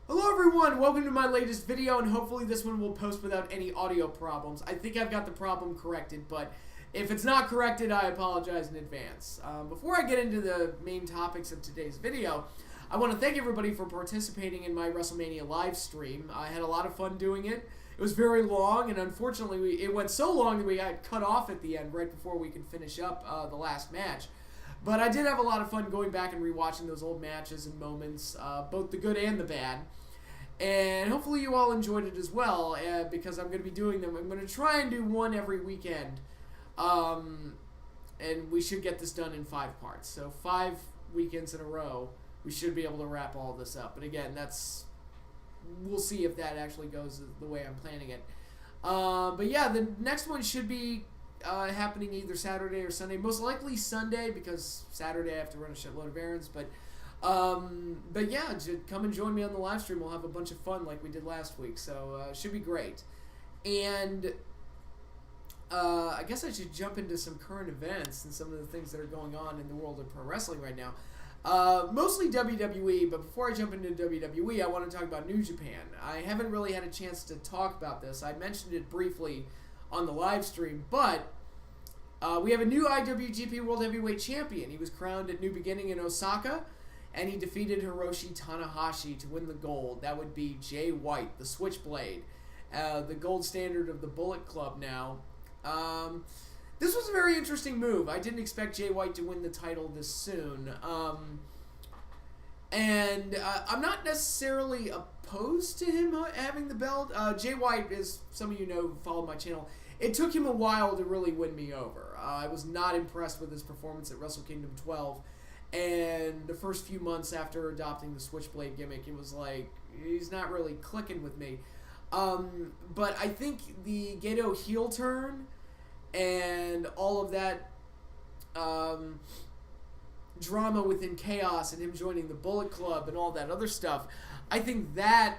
Hello everyone, welcome to my latest video, and hopefully this one will post without any audio problems. I think I've got the problem corrected, but if it's not corrected, I apologize in advance. Before I get into the main topics of today's video, I want to thank everybody for participating in my Wrestlemania live stream. I had a lot of fun doing it. It was very long, and unfortunately it went so long that we got cut off at the end right before we could finish up the last match. But I did have a lot of fun going back and rewatching those old matches and moments, both the good and the bad. And hopefully you all enjoyed it as well, because I'm going to be doing them. I'm going to try and do one every weekend. And we should get this done in 5 parts. So 5 weekends in a row, we should be able to wrap all this up. But again, we'll see if that actually goes the way I'm planning it. But yeah, the next one should be happening either Saturday or Sunday. Most likely Sunday, because Saturday I have to run a shitload of errands. But yeah, just come and join me on the live stream. We'll have a bunch of fun like we did last week. So it should be great. And I guess I should jump into some current events and some of the things that are going on in the world of pro wrestling right now. Mostly WWE, but before I jump into WWE, I want to talk about New Japan. I haven't really had a chance to talk about this. I mentioned it briefly on the live stream, but we have a new IWGP World Heavyweight Champion. He was crowned at New Beginning in Osaka, and he defeated Hiroshi Tanahashi to win the gold. That would be Jay White, the Switchblade, the gold standard of the Bullet Club now. This was a very interesting move. I didn't expect Jay White to win the title this soon. And I'm not necessarily opposed to him having the belt. Jay White, as some of you know who followed my channel, it took him a while to really win me over. I was not impressed with his performance at Wrestle Kingdom 12. And the first few months after adopting the Switchblade gimmick, it was like, he's not really clicking with me. But I think the Gedo heel turn and all of that drama within Chaos and him joining the Bullet Club and all that other stuff, I think that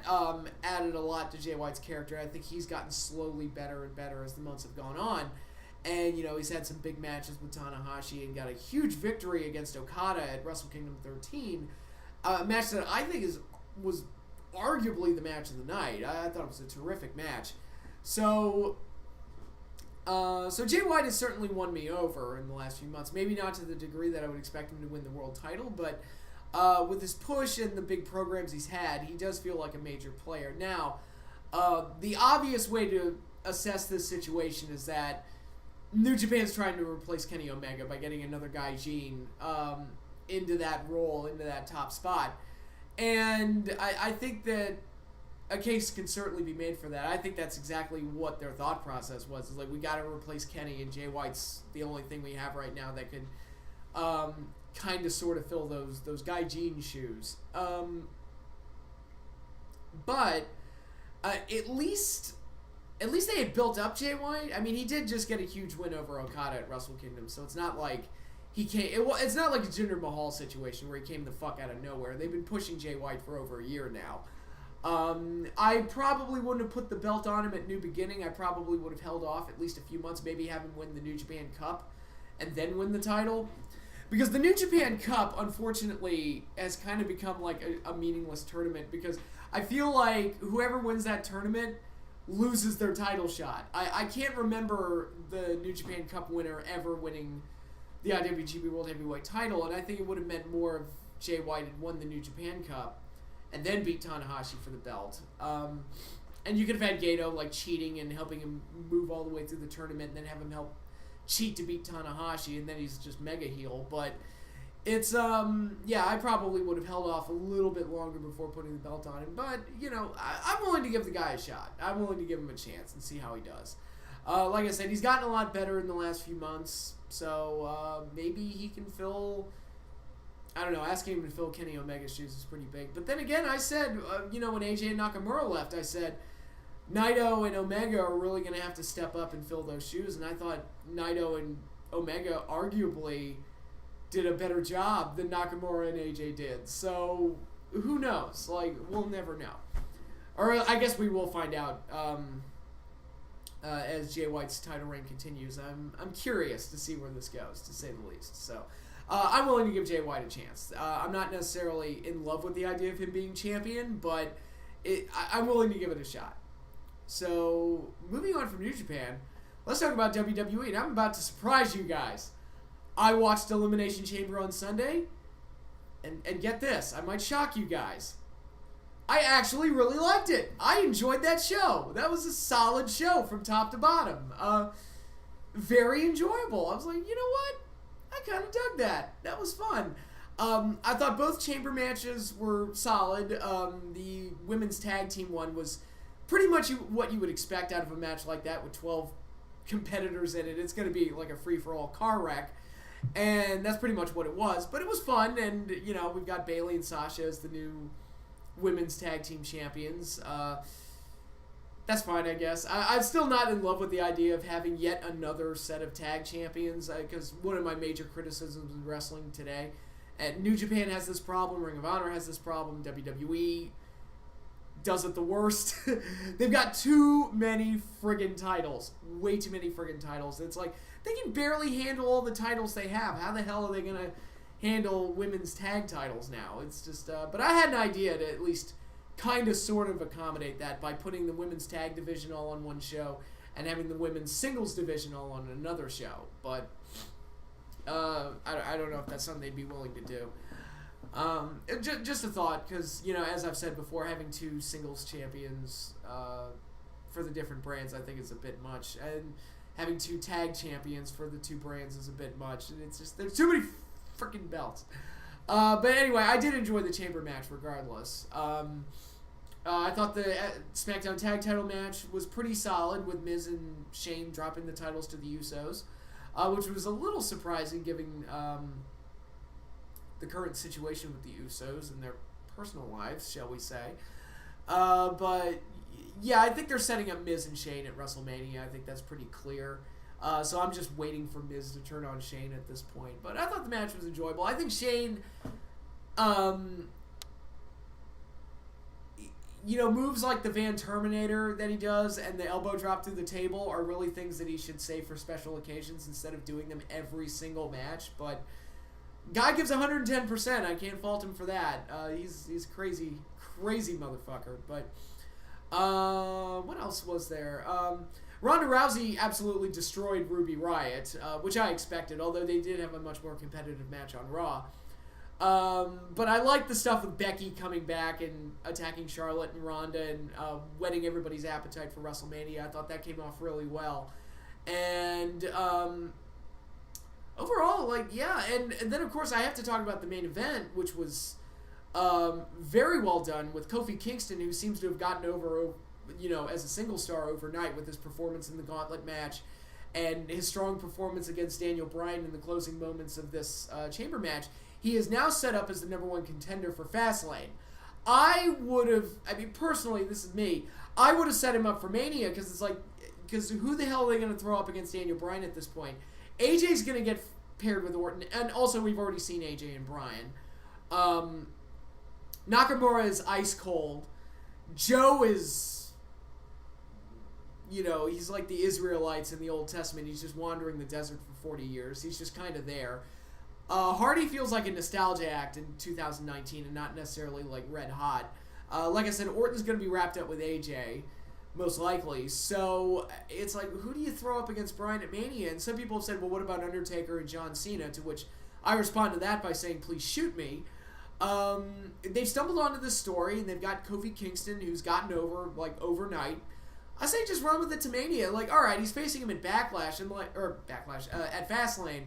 added a lot to Jay White's character. I think he's gotten slowly better and better as the months have gone on. And, you know, he's had some big matches with Tanahashi and got a huge victory against Okada at Wrestle Kingdom 13. A match that I think was arguably the match of the night. I thought it was a terrific match. So Jay White has certainly won me over in the last few months. Maybe not to the degree that I would expect him to win the world title, but with his push and the big programs he's had, he does feel like a major player. Now, the obvious way to assess this situation is that New Japan's trying to replace Kenny Omega by getting another Gaijin into that role, into that top spot. And I think that a case can certainly be made for that. I think that's exactly what their thought process was. It's like, we got to replace Kenny, and Jay White's the only thing we have right now that could kind of sort of fill those Gaijin shoes. But at least they had built up Jay White. I mean, he did just get a huge win over Okada at Wrestle Kingdom, so it's not like he came. It's not like a Jinder Mahal situation where he came the fuck out of nowhere. They've been pushing Jay White for over a year now. I probably wouldn't have put the belt on him at New Beginning. I probably would have held off at least a few months, maybe have him win the New Japan Cup and then win the title. Because the New Japan Cup, unfortunately, has kind of become like a meaningless tournament, because I feel like whoever wins that tournament loses their title shot. I can't remember the New Japan Cup winner ever winning the IWGP World Heavyweight title, and I think it would have meant more if Jay White had won the New Japan Cup and then beat Tanahashi for the belt. And you could have had Gedo like cheating and helping him move all the way through the tournament, and then have him help cheat to beat Tanahashi, and then he's just mega heel. But it's, yeah, I probably would have held off a little bit longer before putting the belt on him. But, you know, I'm willing to give the guy a shot. I'm willing to give him a chance and see how he does. Like I said, he's gotten a lot better in the last few months, so maybe he can fill... I don't know, asking him to fill Kenny Omega's shoes is pretty big. But then again, I said, you know, when AJ and Nakamura left, I said, Naito and Omega are really going to have to step up and fill those shoes. And I thought Naito and Omega arguably did a better job than Nakamura and AJ did. So, who knows? Like, we'll never know. Or I guess we will find out as Jay White's title reign continues. I'm curious to see where this goes, to say the least. So, I'm willing to give Jay White a chance. I'm not necessarily in love with the idea of him being champion, but I'm willing to give it a shot. So, moving on from New Japan, let's talk about WWE, and I'm about to surprise you guys. I watched Elimination Chamber on Sunday, and get this, I might shock you guys. I actually really liked it. I enjoyed that show. That was a solid show from top to bottom. Very enjoyable. I was like, you know what? I kind of dug that. That was fun. I thought both chamber matches were solid. The women's tag team one was pretty much what you would expect out of a match like that with 12 competitors in it. It's going to be like a free-for-all car wreck. And that's pretty much what it was. But it was fun, and, we've got Bayley and Sasha as the new women's tag team champions. That's fine, I guess. I'm still not in love with the idea of having yet another set of tag champions, because one of my major criticisms of wrestling today, and New Japan has this problem, Ring of Honor has this problem, WWE does it the worst. They've got too many friggin' titles. Way too many friggin' titles. It's like, they can barely handle all the titles they have. How the hell are they going to handle women's tag titles now? It's just, but I had an idea to at least kind of sort of accommodate that by putting the women's tag division all on one show and having the women's singles division all on another show. But I don't know if that's something they'd be willing to do. Just a thought, because, as I've said before, having two singles champions for the different brands I think is a bit much. And having two tag champions for the two brands is a bit much. And it's just, there's too many freaking belts. But anyway, I did enjoy the chamber match regardless. I thought the SmackDown Tag Title match was pretty solid, with Miz and Shane dropping the titles to the Usos, which was a little surprising given the current situation with the Usos and their personal lives, shall we say. But yeah, I think they're setting up Miz and Shane at WrestleMania. I think that's pretty clear. So I'm just waiting for Miz to turn on Shane at this point. But I thought the match was enjoyable. I think Shane, moves like the Van Terminator that he does and the elbow drop through the table are really things that he should save for special occasions instead of doing them every single match. But guy gives 110%. I can't fault him for that. He's crazy motherfucker. But what else was there? Ronda Rousey absolutely destroyed Ruby Riott, which I expected, although they did have a much more competitive match on Raw. But I like the stuff with Becky coming back and attacking Charlotte and Ronda and whetting everybody's appetite for WrestleMania. I thought that came off really well. And overall, and then of course I have to talk about the main event, which was very well done with Kofi Kingston, who seems to have gotten over as a single star overnight with his performance in the Gauntlet match and his strong performance against Daniel Bryan in the closing moments of this chamber match. He is now set up as the number one contender for Fastlane. Personally, this is me, I would have set him up for Mania, because who the hell are they going to throw up against Daniel Bryan at this point? AJ's going to get paired with Orton, and also we've already seen AJ and Bryan. Nakamura is ice cold. Joe is, he's like the Israelites in the Old Testament. He's just wandering the desert for 40 years. He's just kind of there. Hardy feels like a nostalgia act in 2019 and not necessarily like red hot. Like I said, Orton's going to be wrapped up with AJ, most likely. So it's like, who do you throw up against Bryan at Mania? And some people have said, well, what about Undertaker and John Cena? To which I respond to that by saying, please shoot me. They've stumbled onto this story, and they've got Kofi Kingston, who's gotten over overnight. I say just run with it to Mania. All right, he's facing him at Backlash at Fastlane.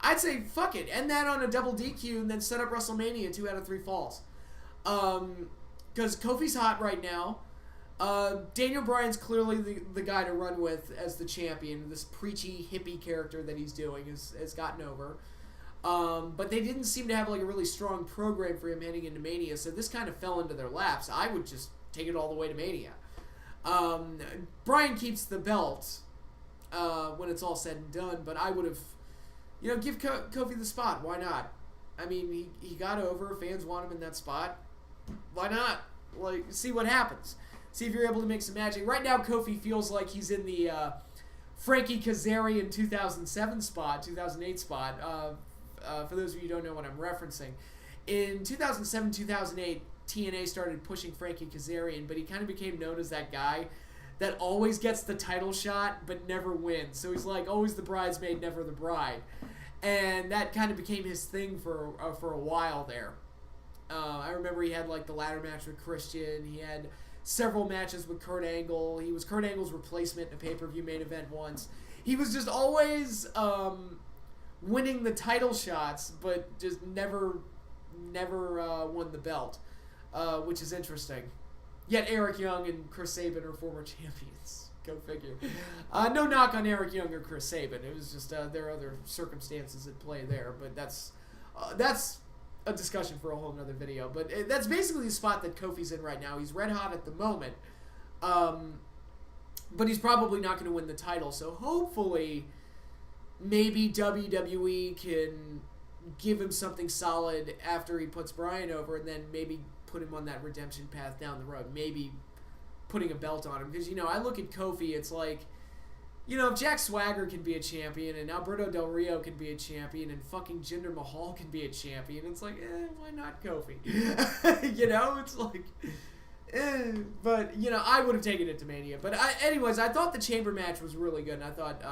I'd say fuck it, end that on a double DQ, and then set up WrestleMania 2 out of 3 falls. Because Kofi's hot right now. Daniel Bryan's clearly the guy to run with as the champion. This preachy hippie character that he's doing has gotten over. But they didn't seem to have a really strong program for him heading into Mania, so this kind of fell into their laps. I would just take it all the way to Mania. Bryan keeps the belt when it's all said and done, but I would have, give Kofi the spot. Why not? I mean, he got over. Fans want him in that spot. Why not? See what happens. See if you're able to make some magic. Right now, Kofi feels like he's in the Frankie Kazarian 2007 spot, 2008 spot. For those of you who don't know what I'm referencing, in 2007, 2008, TNA started pushing Frankie Kazarian, but he kind of became known as that guy that always gets the title shot but never wins. So he's like always the bridesmaid, never the bride. And that kind of became his thing for a while there. I remember he had like the ladder match with Christian. He had several matches with Kurt Angle. He was Kurt Angle's replacement in a pay-per-view main event once. He was just always winning the title shots, but just never won the belt, which is interesting. Yet Eric Young and Chris Sabin are former champions. Go figure. No knock on Eric Young or Chris Sabin. It was just there are other circumstances at play there, but that's a discussion for a whole nother video. But that's basically the spot that Kofi's in right now. He's red hot at the moment, but he's probably not going to win the title. So hopefully, maybe WWE can give him something solid after he puts Bryan over, and then maybe put him on that redemption path down the road. Maybe putting a belt on him. Because, I look at Kofi, it's like, if Jack Swagger can be a champion, and Alberto Del Rio can be a champion, and fucking Jinder Mahal can be a champion, it's like, why not Kofi? It's like, but, I would have taken it to Mania. But anyways, I thought the Chamber match was really good, and I thought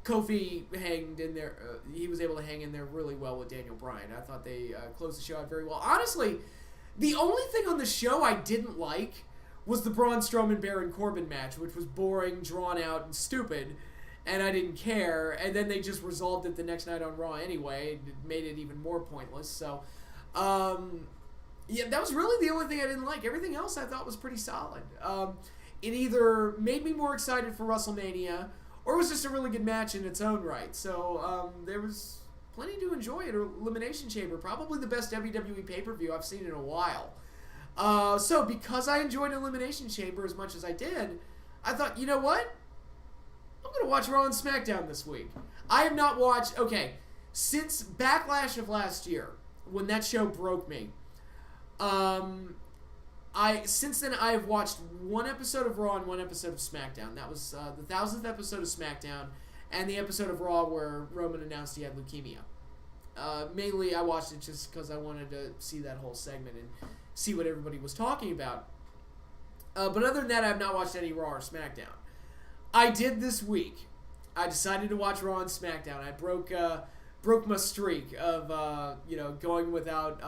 Kofi hanged in there. He was able to hang in there really well with Daniel Bryan. I thought they closed the show out very well. Honestly, the only thing on the show I didn't like was the Braun Strowman Baron Corbin match, which was boring, drawn out, and stupid, and I didn't care. And then they just resolved it the next night on Raw anyway. It made it even more pointless. So, yeah, that was really the only thing I didn't like. Everything else I thought was pretty solid. It either made me more excited for WrestleMania, or it was just a really good match in its own right. So there was plenty to enjoy at Elimination Chamber. Probably the best WWE pay-per-view I've seen in a while. So because I enjoyed Elimination Chamber as much as I did, I thought, you know what? I'm going to watch Raw and SmackDown this week. I have not watched... Okay, since Backlash of last year, when that show broke me, since then I have watched one episode of Raw and one episode of SmackDown. That was the 1000th episode of SmackDown and the episode of Raw where Roman announced he had leukemia. Mainly I watched it just because I wanted to see that whole segment and see what everybody was talking about. But other than that, I have not watched any Raw or SmackDown. I did this week. I decided to watch Raw and SmackDown. I broke my streak of going without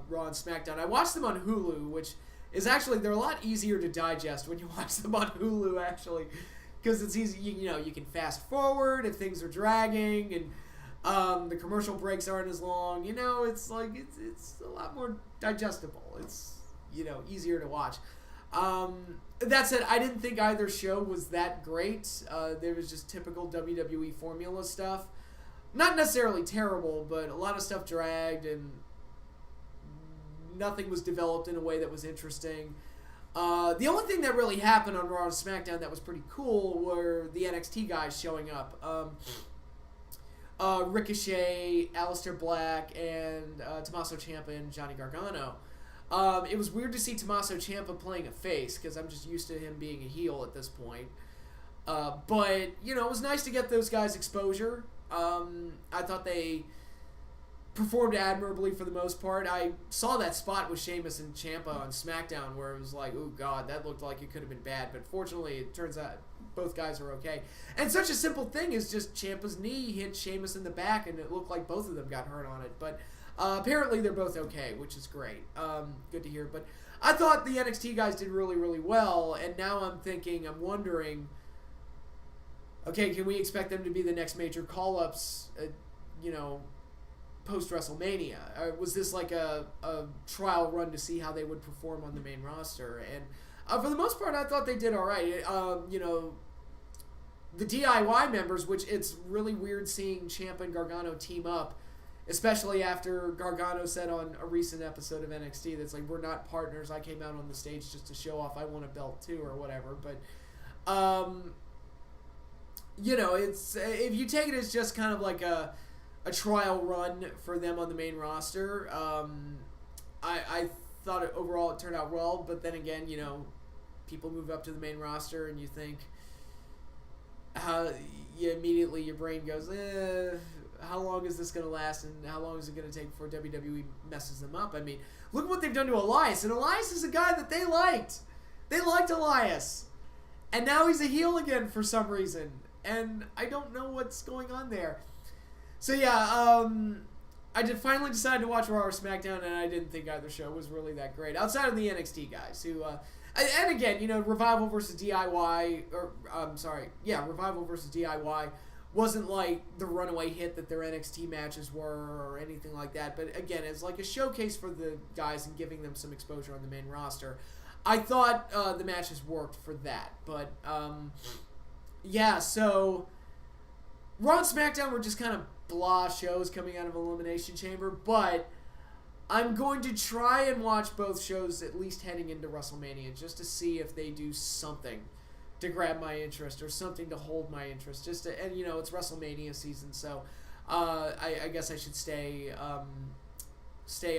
Raw and SmackDown. I watched them on Hulu, which is actually, they're a lot easier to digest when you watch them on Hulu, actually, because it's easy. You can fast forward if things are dragging, and the commercial breaks aren't as long. It's like it's a lot more digestible. It's easier to watch. That said, I didn't think either show was that great. There was just typical WWE formula stuff. Not necessarily terrible, but a lot of stuff dragged and nothing was developed in a way that was interesting. The only thing that really happened on Raw and SmackDown that was pretty cool were the NXT guys showing up. Ricochet, Aleister Black, and Tommaso Ciampa and Johnny Gargano. It was weird to see Tommaso Ciampa playing a face because I'm just used to him being a heel at this point. But, it was nice to get those guys exposure. I thought they performed admirably for the most part. I saw that spot with Sheamus and Ciampa on SmackDown where it was like, oh god, that looked like it could have been bad. But fortunately, it turns out both guys are okay. And such a simple thing as just Ciampa's knee hit Sheamus in the back and it looked like both of them got hurt on it. But apparently they're both okay, which is great. Good to hear. But I thought the NXT guys did really, really well. And now I'm wondering, okay, can we expect them to be the next major call-ups, post-WrestleMania? Was this like a trial run to see how they would perform on the main roster? And for the most part, I thought they did all right. The DIY members, which it's really weird seeing Ciampa and Gargano team up, especially after Gargano said on a recent episode of NXT that's like, we're not partners, I came out on the stage just to show off I want a belt too, or whatever. But, it's if you take it as just kind of like a trial run for them on the main roster, I thought overall it turned out well, but then again, people move up to the main roster and you think, immediately your brain goes, how long is this going to last, and how long is it going to take before WWE messes them up? I mean, look what they've done to Elias, and Elias is a guy that they liked. They liked Elias, and now he's a heel again for some reason, and I don't know what's going on there. So yeah, I did finally decide to watch Raw or SmackDown, and I didn't think either show was really that great, outside of the NXT guys, who, and again, you know, Revival versus DIY, Revival versus DIY wasn't like the runaway hit that their NXT matches were or anything like that, but again, it's like a showcase for the guys and giving them some exposure on the main roster. I thought the matches worked for that, but yeah, so Raw and SmackDown were just kind of blah shows coming out of Elimination Chamber, but I'm going to try and watch both shows at least heading into WrestleMania just to see if they do something to grab my interest or something to hold my interest. And you know, it's WrestleMania season, so I guess I should stay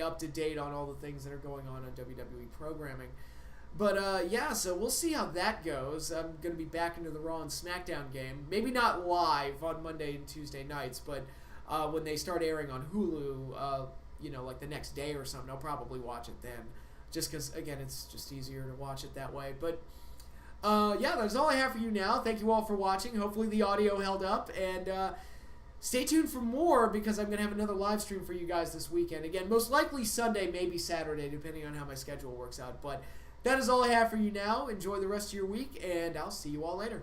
up to date on all the things that are going on WWE programming. But yeah, so we'll see how that goes. I'm going to be back into the Raw and SmackDown game. Maybe not live on Monday and Tuesday nights, but when they start airing on Hulu, you know, like the next day or something, I'll probably watch it then. Just because, again, it's just easier to watch it that way. But yeah, that's all I have for you now. Thank you all for watching. Hopefully the audio held up. And stay tuned for more, because I'm going to have another live stream for you guys this weekend. Again, most likely Sunday, maybe Saturday, depending on how my schedule works out. But that is all I have for you now. Enjoy the rest of your week, and I'll see you all later.